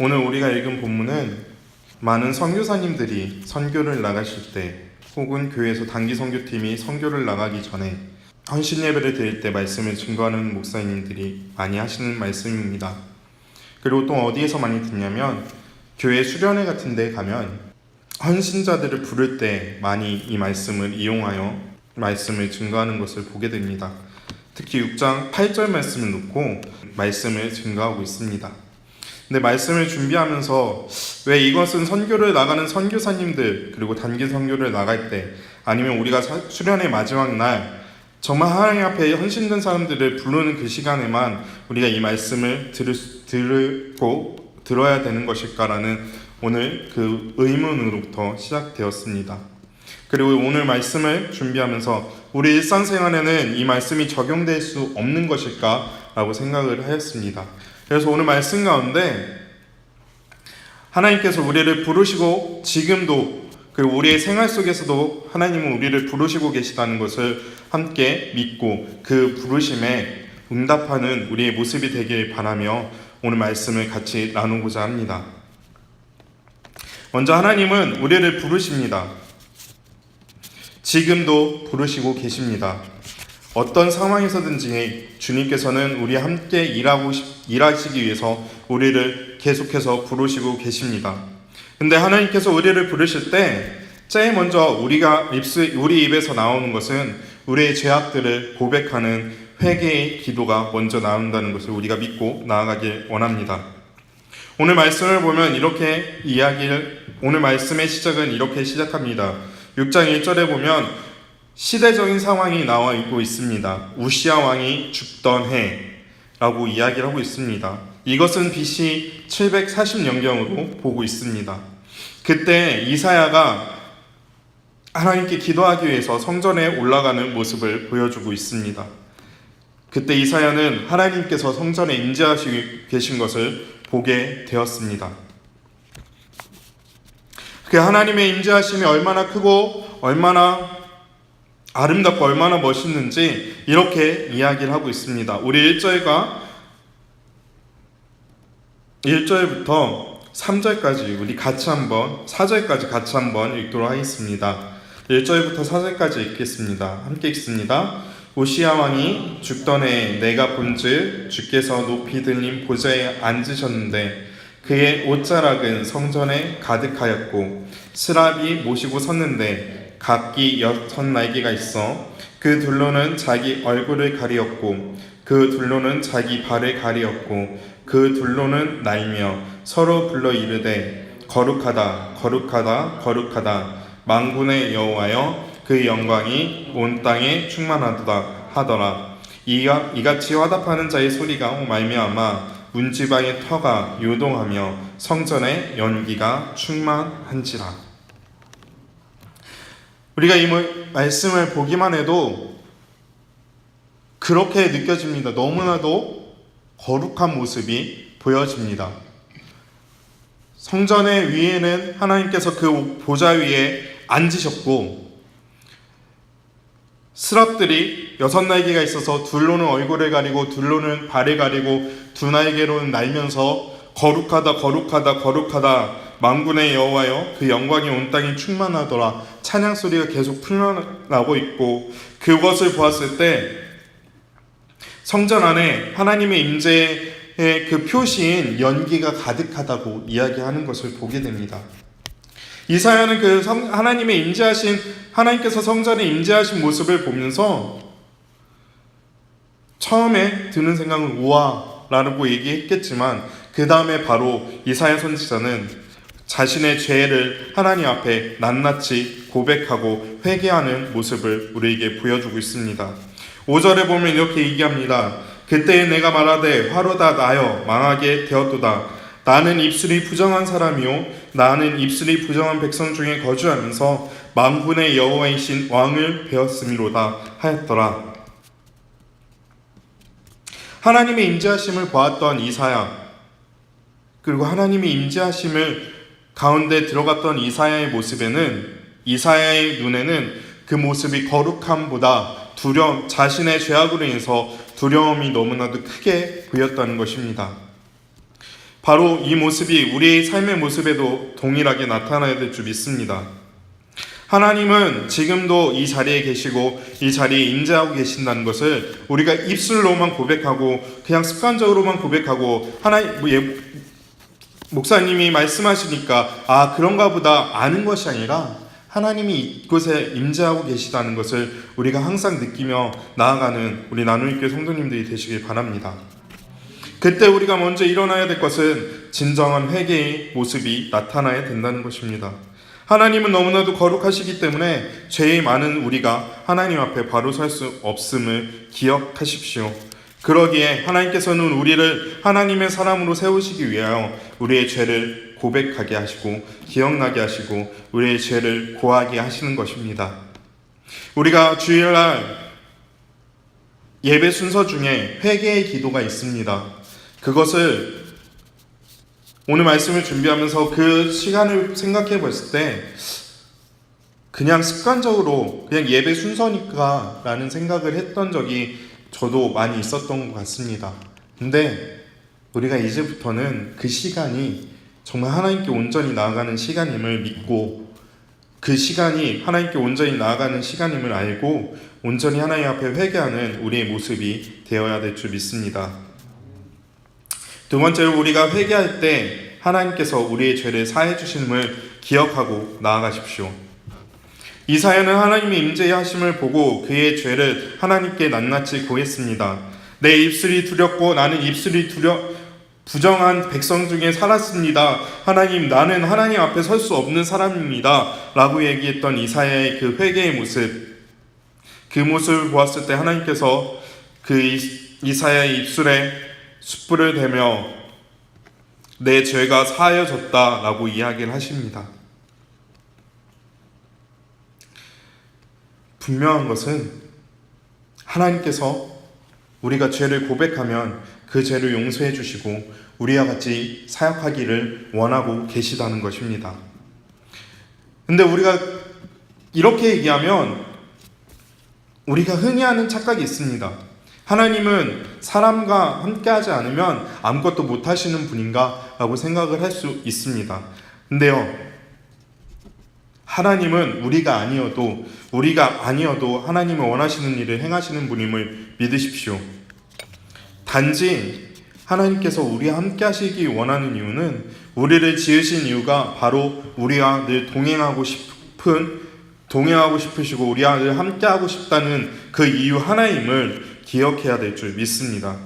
오늘 우리가 읽은 본문은 많은 선교사님들이 선교를 나가실 때 혹은 교회에서 단기 선교팀이 선교를 나가기 전에 헌신 예배를 드릴 때 말씀을 증거하는 목사님들이 많이 하시는 말씀입니다. 그리고 또 어디에서 많이 듣냐면 교회 수련회 같은 데 가면 헌신자들을 부를 때 많이 이 말씀을 이용하여 말씀을 증거하는 것을 보게 됩니다. 특히 6장 8절 말씀을 놓고 말씀을 증거하고 있습니다. 근데 말씀을 준비하면서 왜 이것은 선교를 나가는 선교사님들 그리고 단기 선교를 나갈 때 아니면 우리가 수련의 마지막 날 정말 하나님 앞에 헌신된 사람들을 부르는 그 시간에만 우리가 이 말씀을 들어야 되는 것일까라는 오늘 그 의문으로부터 시작되었습니다. 그리고 오늘 말씀을 준비하면서 우리 일상생활에는 이 말씀이 적용될 수 없는 것일까라고 생각을 하였습니다. 그래서 오늘 말씀 가운데 하나님께서 우리를 부르시고 지금도 그리고 우리의 생활 속에서도 하나님은 우리를 부르시고 계시다는 것을 함께 믿고 그 부르심에 응답하는 우리의 모습이 되길 바라며 오늘 말씀을 같이 나누고자 합니다. 먼저 하나님은 우리를 부르십니다. 지금도 부르시고 계십니다. 어떤 상황에서든지 주님께서는 우리 함께 일하시기 위해서 우리를 계속해서 부르시고 계십니다. 근데 하나님께서 우리를 부르실 때 제일 먼저 우리 입에서 나오는 것은 우리의 죄악들을 고백하는 회개의 기도가 먼저 나온다는 것을 우리가 믿고 나아가길 원합니다. 오늘 말씀을 보면 오늘 말씀의 시작은 이렇게 시작합니다. 6장 1절에 보면 시대적인 상황이 나와 있습니다. 우시야 왕이 죽던 해라고 이야기를 하고 있습니다. 이것은 BC 740년경으로 보고 있습니다. 그때 이사야가 하나님께 기도하기 위해서 성전에 올라가는 모습을 보여주고 있습니다. 그때 이사야는 하나님께서 성전에 임재하시고 계신 것을 보게 되었습니다. 그 하나님의 임재하심이 얼마나 크고 얼마나 아름답고 얼마나 멋있는지 이렇게 이야기를 하고 있습니다. 우리 1절부터 3절까지 우리 같이 한번 4절까지 같이 한번 읽도록 하겠습니다. 1절부터 4절까지 읽겠습니다. 함께 읽습니다. 우시야 왕이 죽던 해에 내가 본즉 주께서 높이 들린 보좌에 앉으셨는데 그의 옷자락은 성전에 가득하였고 스랍이 모시고 섰는데 각기 6날개가 있어 그 둘로는 자기 얼굴을 가리었고 그 둘로는 자기 발을 가리었고 그 둘로는 날며 서로 불러 이르되 거룩하다 거룩하다 거룩하다 만군의 여호와여 그 영광이 온 땅에 충만하더라. 이같이 화답하는 자의 소리가 말미암아 문지방의 터가 요동하며 성전의 연기가 충만한지라. 우리가 이 말씀을 보기만 해도 그렇게 느껴집니다. 너무나도 거룩한 모습이 보여집니다. 성전의 위에는 하나님께서 그 보좌 위에 앉으셨고 스랍들이 6날개가 있어서 둘로는 얼굴을 가리고 둘로는 발을 가리고 두 날개로는 날면서 거룩하다 거룩하다 거룩하다 만군의 여호와여 그 영광이 온 땅에 충만하더라 찬양 소리가 계속 풀려나고 있고 그것을 보았을 때 성전 안에 하나님의 임재의 그 표시인 연기가 가득하다고 이야기하는 것을 보게 됩니다. 이사야는 하나님의 임재하신 하나님께서 성전에 임재하신 모습을 보면서 처음에 드는 생각은 우와라고 얘기했겠지만 그 다음에 바로 이사야 선지자는 자신의 죄를 하나님 앞에 낱낱이 고백하고 회개하는 모습을 우리에게 보여주고 있습니다. 5절에 보면 이렇게 얘기합니다. 그때에 내가 말하되 화로다 나여 망하게 되었도다. 나는 입술이 부정한 사람이요 나는 입술이 부정한 백성 중에 거주하면서 만군의 여호와이신 왕을 배웠음이로다 하였더라. 하나님의 임재하심을 보았던 이사야 그리고 하나님의 임재하심을 가운데 들어갔던 이사야의 모습에는 이사야의 눈에는 그 모습이 거룩함보다 자신의 죄악으로 인해서 두려움이 너무나도 크게 보였다는 것입니다. 바로 이 모습이 우리의 삶의 모습에도 동일하게 나타나야 될 줄 믿습니다. 하나님은 지금도 이 자리에 계시고 이 자리에 임재하고 계신다는 것을 우리가 입술로만 고백하고 그냥 습관적으로만 고백하고 목사님이 말씀하시니까 그런가 보다 아는 것이 아니라 하나님이 이곳에 임재하고 계시다는 것을 우리가 항상 느끼며 나아가는 우리 나눔교회 성도님들이 되시길 바랍니다. 그때 우리가 먼저 일어나야 될 것은 진정한 회개의 모습이 나타나야 된다는 것입니다. 하나님은 너무나도 거룩하시기 때문에 죄의 많은 우리가 하나님 앞에 바로 설 수 없음을 기억하십시오. 그러기에 하나님께서는 우리를 하나님의 사람으로 세우시기 위하여 우리의 죄를 고백하게 하시고 기억나게 하시고 우리의 죄를 고하게 하시는 것입니다. 우리가 주일날 예배 순서 중에 회개의 기도가 있습니다. 그것을 오늘 말씀을 준비하면서 그 시간을 생각해 봤을 때 그냥 습관적으로 그냥 예배 순서니까 라는 생각을 했던 적이 저도 많이 있었던 것 같습니다. 근데 우리가 이제부터는 그 시간이 정말 하나님께 온전히 나아가는 시간임을 믿고 그 시간이 하나님께 온전히 나아가는 시간임을 알고 온전히 하나님 앞에 회개하는 우리의 모습이 되어야 될 줄 믿습니다. 두 번째로 우리가 회개할 때 하나님께서 우리의 죄를 사해 주심을 기억하고 나아가십시오. 이사야는 하나님의 임재하심을 보고 그의 죄를 하나님께 낱낱이 고했습니다. 내 입술이 두렵고 나는 입술이 부정한 백성 중에 살았습니다. 하나님, 나는 하나님 앞에 설 수 없는 사람입니다. 라고 얘기했던 이사야의 그 회개의 모습, 그 모습을 보았을 때 하나님께서 그 이사야의 입술에 숯불을 대며 내 죄가 사하여졌다라고 이야기를 하십니다. 분명한 것은 하나님께서 우리가 죄를 고백하면 그 죄를 용서해 주시고 우리와 같이 사역하기를 원하고 계시다는 것입니다. 근데 우리가 이렇게 얘기하면 우리가 흔히 하는 착각이 있습니다. 하나님은 사람과 함께하지 않으면 아무것도 못하시는 분인가? 라고 생각을 할 수 있습니다. 근데요, 하나님은 우리가 아니어도 하나님을 원하시는 일을 행하시는 분임을 믿으십시오. 단지 하나님께서 우리와 함께 하시기 원하는 이유는 우리를 지으신 이유가 바로 우리와 늘 동행하고 싶으시고 우리와 늘 함께하고 싶다는 그 이유 하나임을 기억해야 될 줄 믿습니다.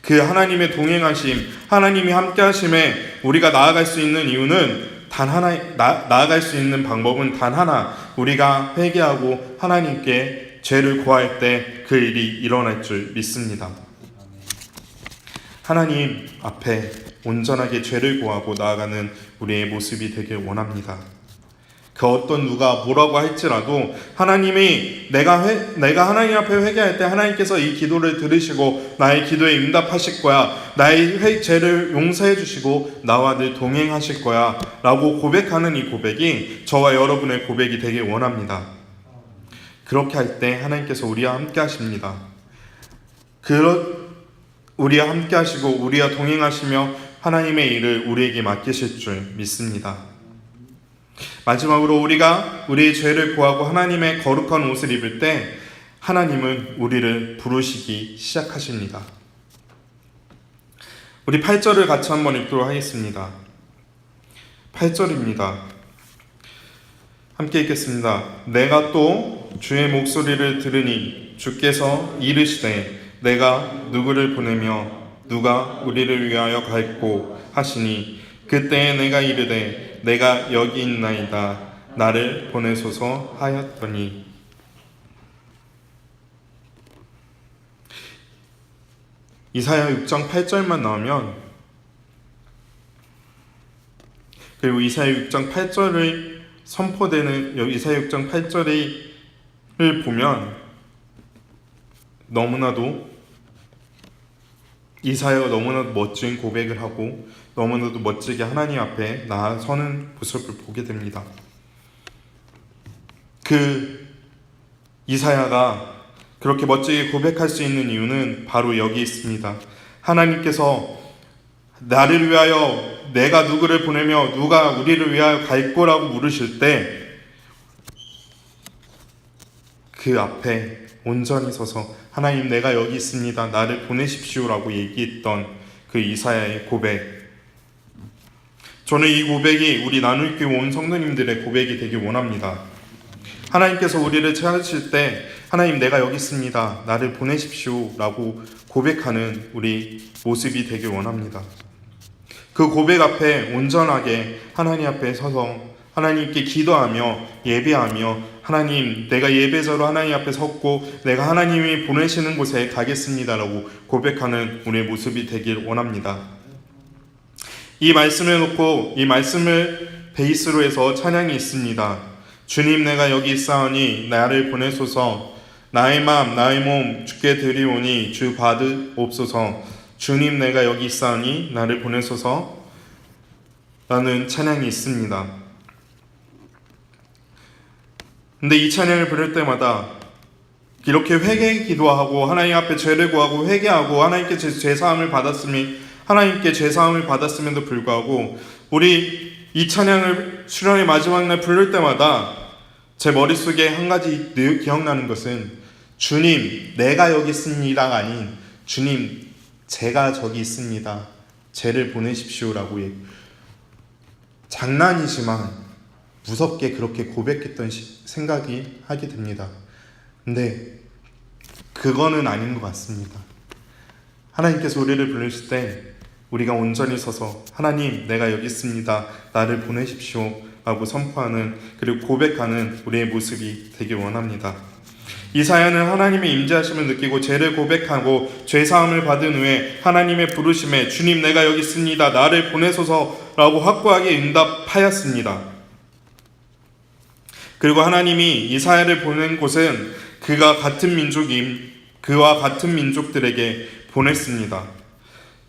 그 하나님의 동행하심, 하나님이 함께하심에 우리가 나아갈 수 있는 이유는 단 하나, 나아갈 수 있는 방법은 단 하나, 우리가 회개하고 하나님께 죄를 고할 때 그 일이 일어날 줄 믿습니다. 하나님 앞에 온전하게 죄를 고하고 나아가는 우리의 모습이 되길 원합니다. 그 어떤 누가 뭐라고 할지라도 하나님이 내가 하나님 앞에 회개할 때 하나님께서 이 기도를 들으시고 나의 기도에 응답하실 거야, 나의 죄를 용서해 주시고 나와 늘 동행하실 거야 라고 고백하는 이 고백이 저와 여러분의 고백이 되길 원합니다. 그렇게 할 때 하나님께서 우리와 함께 하십니다. 우리와 함께 하시고 우리와 동행하시며 하나님의 일을 우리에게 맡기실 줄 믿습니다. 마지막으로 우리가 우리의 죄를 고하고 하나님의 거룩한 옷을 입을 때 하나님은 우리를 부르시기 시작하십니다. 우리 8절을 같이 한번 읽도록 하겠습니다. 8절입니다. 함께 읽겠습니다. 내가 또 주의 목소리를 들으니 주께서 이르시되 내가 누구를 보내며 누가 우리를 위하여 갈고 하시니 그때에 내가 이르되 내가 여기 있나이다 나를 보내소서 하였더니. 이사야 6장 8절만 나오면, 그리고 이사야 6장 8절의 선포되는 이사야 6장 8절을 보면 이사야가 너무나도 멋진 고백을 하고 너무나도 멋지게 하나님 앞에 나아서는 모습을 보게 됩니다. 그 이사야가 그렇게 멋지게 고백할 수 있는 이유는 바로 여기 있습니다. 하나님께서 나를 위하여 내가 누구를 보내며 누가 우리를 위하여 갈 거라고 물으실 때 그 앞에 온전히 서서 하나님 내가 여기 있습니다. 나를 보내십시오라고 얘기했던 그 이사야의 고백. 저는 이 고백이 우리 나눔교회 온 성도님들의 고백이 되길 원합니다. 하나님께서 우리를 찾으실 때 하나님 내가 여기 있습니다. 나를 보내십시오라고 고백하는 우리 모습이 되길 원합니다. 그 고백 앞에 온전하게 하나님 앞에 서서 하나님께 기도하며 예배하며 하나님 내가 예배자로 하나님 앞에 섰고 내가 하나님이 보내시는 곳에 가겠습니다라고 고백하는 우리의 모습이 되길 원합니다. 이 말씀을 놓고 이 말씀을 베이스로 해서 찬양이 있습니다. 주님 내가 여기 있사오니 나를 보내소서 나의 마음 나의 몸 주께 드리오니 주 받으옵소서 주님 내가 여기 있사오니 나를 보내소서 라는 찬양이 있습니다. 근데 이 찬양을 부를 때마다 이렇게 회개 기도하고 하나님 앞에 죄를 구하고 회개하고 하나님께 죄사함을 받았음에도 불구하고 우리 이 찬양을 수련의 마지막 날 부를 때마다 제 머릿속에 한 가지 늘 기억나는 것은 주님 내가 여기 있습니다가 아닌 주님 제가 저기 있습니다. 죄를 보내십시오라고 장난이지만 무섭게 그렇게 고백했던 생각이 하게 됩니다. 근데 그거는 아닌 것 같습니다. 하나님께서 우리를 부르실 때 우리가 온전히 서서 하나님 내가 여기 있습니다. 나를 보내십시오 라고 선포하는 그리고 고백하는 우리의 모습이 되길 원합니다. 이사야는 하나님의 임재하심을 느끼고 죄를 고백하고 죄사함을 받은 후에 하나님의 부르심에 주님 내가 여기 있습니다. 나를 보내소서라고 확고하게 응답하였습니다. 그리고 하나님이 이사야를 보낸 곳은 그와 같은 민족들에게 보냈습니다.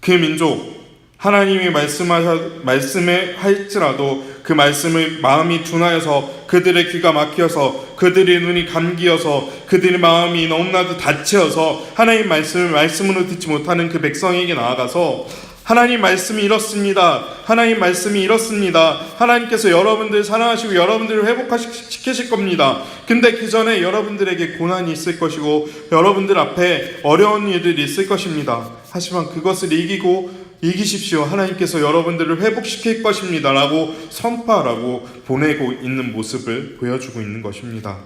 그 민족 하나님이 말씀을 할지라도 그 말씀을 마음이 둔하여서 그들의 귀가 막혀서 그들의 눈이 감기어서 그들의 마음이 너무나도 닫혀서 하나님 말씀으로 듣지 못하는 그 백성에게 나아가서 하나님 말씀이 이렇습니다. 하나님 말씀이 이렇습니다. 하나님께서 여러분들 사랑하시고 여러분들을 회복시키실 겁니다. 근데 그 전에 여러분들에게 고난이 있을 것이고 여러분들 앞에 어려운 일들이 있을 것입니다. 하지만 그것을 이기십시오. 하나님께서 여러분들을 회복시킬 것입니다. 라고 선포하라고 보내고 있는 모습을 보여주고 있는 것입니다.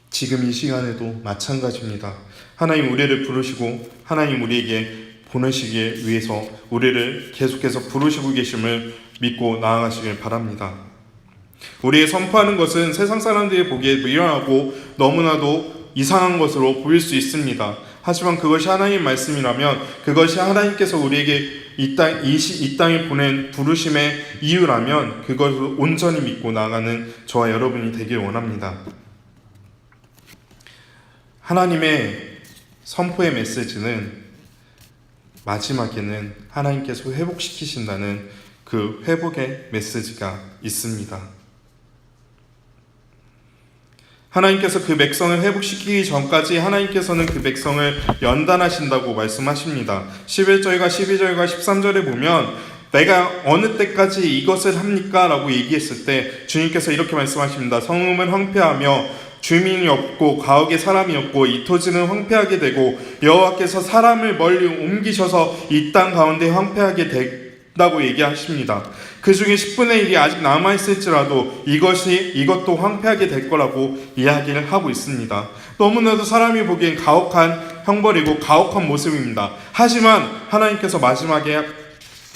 지금 이 시간에도 마찬가지입니다. 하나님 우리를 부르시고 하나님 우리에게 보내시기 위해서 우리를 계속해서 부르시고 계심을 믿고 나아가시길 바랍니다. 우리의 선포하는 것은 세상 사람들이 보기에 미련하고 너무나도 이상한 것으로 보일 수 있습니다. 하지만 그것이 하나님 말씀이라면 그것이 하나님께서 우리에게 이 땅에 보낸 부르심의 이유라면 그것을 온전히 믿고 나아가는 저와 여러분이 되길 원합니다. 하나님의 선포의 메시지는 마지막에는 하나님께서 회복시키신다는 그 회복의 메시지가 있습니다. 하나님께서 그 백성을 회복시키기 전까지 하나님께서는 그 백성을 연단하신다고 말씀하십니다. 11절과 12절과 13절에 보면 내가 어느 때까지 이것을 합니까? 라고 얘기했을 때 주님께서 이렇게 말씀하십니다. 성읍은 황폐하며 주민이 없고 가옥에 사람이 없고 이 토지는 황폐하게 되고 여호와께서 사람을 멀리 옮기셔서 이 땅 가운데 황폐하게 된다고 얘기하십니다. 그 중에 10분의 1이 아직 남아있을지라도 이것도 황폐하게 될 거라고 이야기를 하고 있습니다. 너무나도 사람이 보기엔 가혹한 형벌이고 가혹한 모습입니다. 하지만 하나님께서 마지막에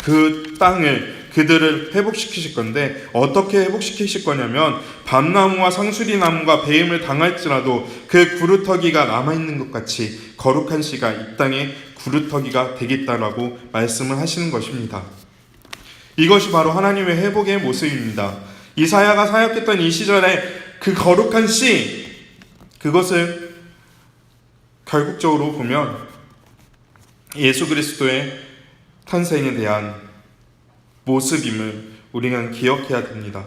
그 땅을 그들을 회복시키실 건데 어떻게 회복시키실 거냐면 밤나무와 상수리나무가 배임을 당할지라도 그 구루터기가 남아있는 것 같이 거룩한 씨가 이 땅에 구루터기가 되겠다라고 말씀을 하시는 것입니다. 이것이 바로 하나님의 회복의 모습입니다. 이사야가 사역했던 이 시절에 그 거룩한 씨 그것을 결국적으로 보면 예수 그리스도의 탄생에 대한 모습임을 우리는 기억해야 됩니다.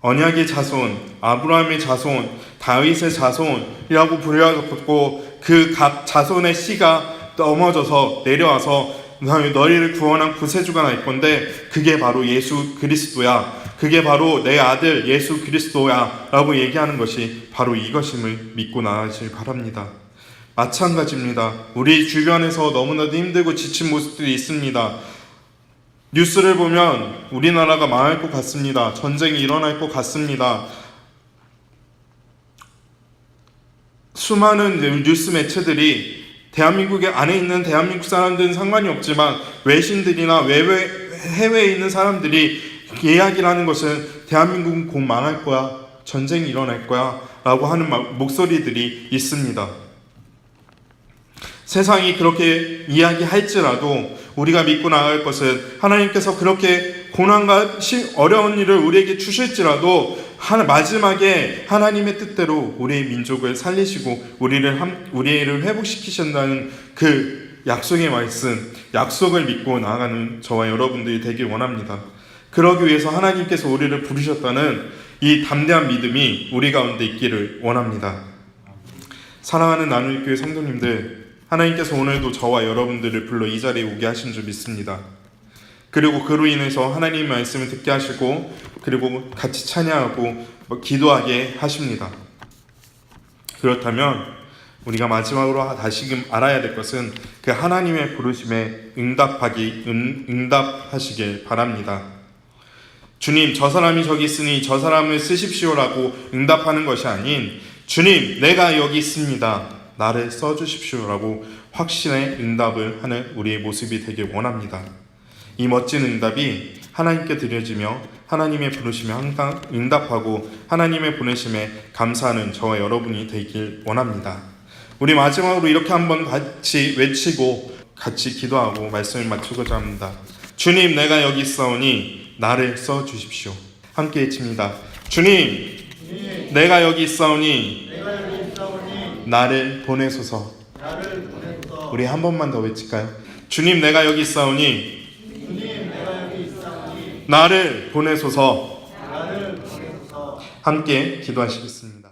언약의 자손, 아브라함의 자손, 다윗의 자손이라고 불려졌고 그 각 자손의 씨가 넘어져서 내려와서 너희를 구원한 구세주가 날 건데 그게 바로 예수 그리스도야. 그게 바로 내 아들 예수 그리스도야 라고 얘기하는 것이 바로 이것임을 믿고 나아가길 바랍니다. 마찬가지입니다. 우리 주변에서 너무나도 힘들고 지친 모습들이 있습니다. 뉴스를 보면 우리나라가 망할 것 같습니다. 전쟁이 일어날 것 같습니다. 수많은 뉴스 매체들이 대한민국 안에 있는 대한민국 사람들은 상관이 없지만 외신들이나 해외에 있는 사람들이 이야기를 하는 것은 대한민국은 곧 망할 거야, 전쟁이 일어날 거야 라고 하는 목소리들이 있습니다. 세상이 그렇게 이야기할지라도 우리가 믿고 나아갈 것은 하나님께서 그렇게 고난과 어려운 일을 우리에게 주실지라도 마지막에 하나님의 뜻대로 우리의 민족을 살리시고 우리를 회복시키신다는 그 약속의 말씀, 약속을 믿고 나아가는 저와 여러분들이 되길 원합니다. 그러기 위해서 하나님께서 우리를 부르셨다는 이 담대한 믿음이 우리 가운데 있기를 원합니다. 사랑하는 나누이교회 성도님들, 하나님께서 오늘도 저와 여러분들을 불러 이 자리에 오게 하신 줄 믿습니다. 그리고 그로 인해서 하나님의 말씀을 듣게 하시고 그리고 같이 찬양하고 기도하게 하십니다. 그렇다면 우리가 마지막으로 다시금 알아야 될 것은 그 하나님의 부르심에 응답하시길 바랍니다. 주님, 저 사람이 저기 있으니 저 사람을 쓰십시오라고 응답하는 것이 아닌 주님, 내가 여기 있습니다. 나를 써주십시오라고 확신의 응답을 하는 우리의 모습이 되길 원합니다. 이 멋진 응답이 하나님께 드려지며 하나님의 부르심에 항상 응답하고 하나님의 보내심에 감사하는 저와 여러분이 되길 원합니다. 우리 마지막으로 이렇게 한번 같이 외치고 같이 기도하고 말씀을 마치고자 합니다. 주님, 내가 여기 있사오니 나를 써주십시오. 함께 외칩니다. 주님, 내가 여기 있사오니 나를 보내소서. 우리 한 번만 더 외칠까요? 주님, 내가 여기 있사오니 나를 보내소서. 함께 기도하시겠습니다.